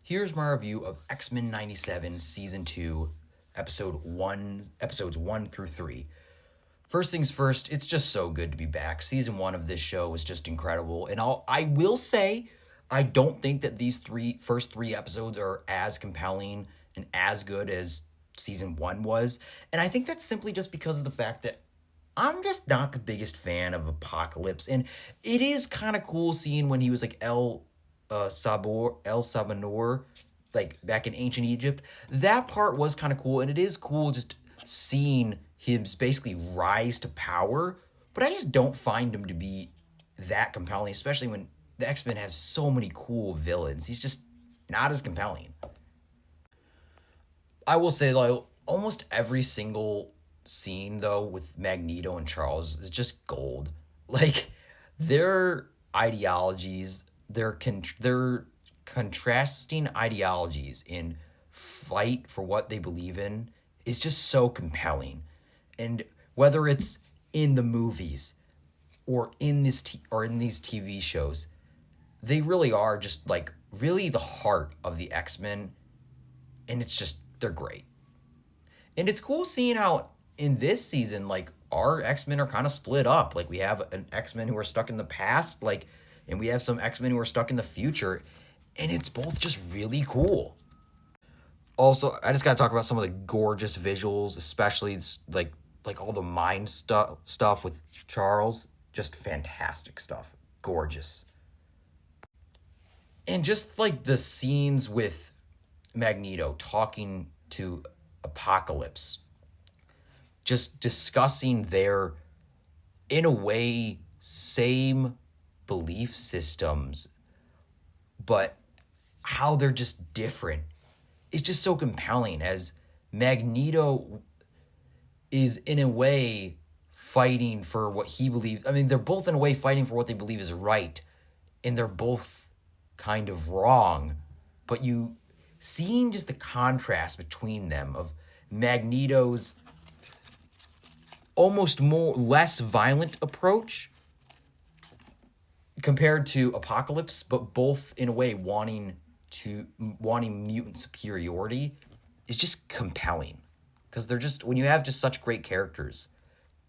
Here's my review of X-Men 97 Season 2, episodes 1 through 3. First things first, it's just so good to be back. Season 1 of this show was just incredible. And I will say, I don't think that these first three episodes are as compelling and as good as Season 1 was. And I think that's simply just because of the fact that I'm just not the biggest fan of Apocalypse. And it is kind of cool seeing when he was like El Sabanor, like back in ancient Egypt. That part was kind of cool, and it is cool just seeing him basically rise to power. But I just don't find him to be that compelling, especially when the X Men have so many cool villains. He's just not as compelling. I will say, like, almost every single scene though with Magneto and Charles is just gold. Like, their ideologies, their contrasting ideologies in fight for what they believe in is just so compelling. And whether it's in the movies or in these TV shows, they really are just like really the heart of the X-Men, and it's just they're great. And it's cool seeing how in this season, like, our X-Men are kind of split up. Like, we have an X-Men who are stuck in the past, like, and we have some X-Men who are stuck in the future. And it's both just really cool. Also, I just gotta talk about some of the gorgeous visuals, especially like all the mind stuff with Charles. Just fantastic stuff. Gorgeous. And just like the scenes with Magneto talking to Apocalypse, just discussing their, in a way, same belief systems, but how they're just different. It's just so compelling as Magneto is, in a way, fighting for what he believes. I mean, they're both, in a way, fighting for what they believe is right, and they're both kind of wrong. But you seeing just the contrast between them of Magneto's almost less violent approach compared to Apocalypse, but both in a way wanting mutant superiority is just compelling. Because they're just, when you have just such great characters,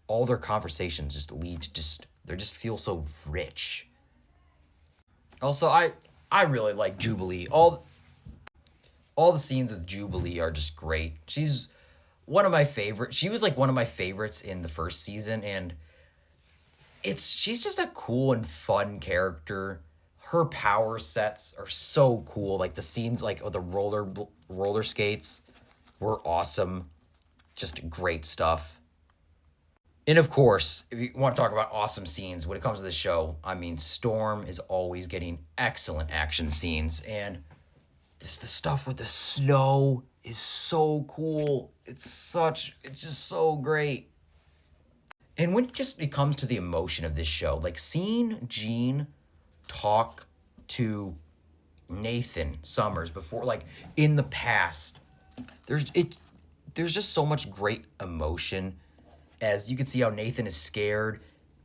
all their conversations just lead to they just feel so rich. Also, I really like Jubilee. All the scenes with Jubilee are just great. She's one of my favorites. She was like one of my favorites in the first season, and she's just a cool and fun character. Her power sets are so cool. Like the scenes like of the roller skates were awesome. Just great stuff. And of course, if you want to talk about awesome scenes when it comes to the show, I mean, Storm is always getting excellent action scenes, and just the stuff with the snow is so cool. It's just so great. And when it comes to the emotion of this show, like seeing Jean talk to Nathan Summers before, like in the past, there's just so much great emotion, as you can see how Nathan is scared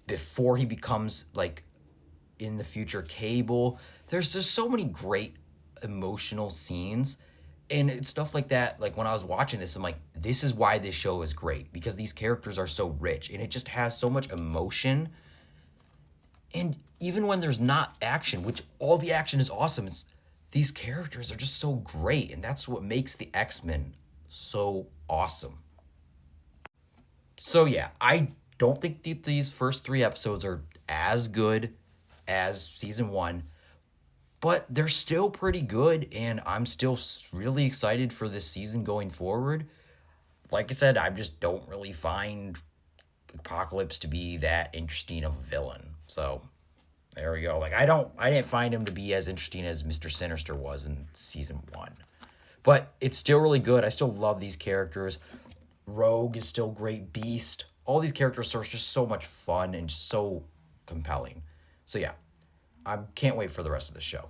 before he becomes, like, in the future, Cable. There's just so many great emotional scenes, and it's stuff like that. Like, when I was watching this, I'm like, this is why this show is great, because these characters are so rich and it just has so much emotion. And even when there's not action, which all the action is awesome, these characters are just so great, and that's what makes the X-Men so awesome. So yeah, I don't think these first three episodes are as good as season 1, but they're still pretty good, and I'm still really excited for this season going forward. Like I said, I just don't really find Apocalypse to be that interesting of a villain. So there we go. Like, I didn't find him to be as interesting as Mr. Sinister was in season 1. But it's still really good. I still love these characters. Rogue is still great. Beast. All these characters are just so much fun and so compelling. So yeah, I can't wait for the rest of the show.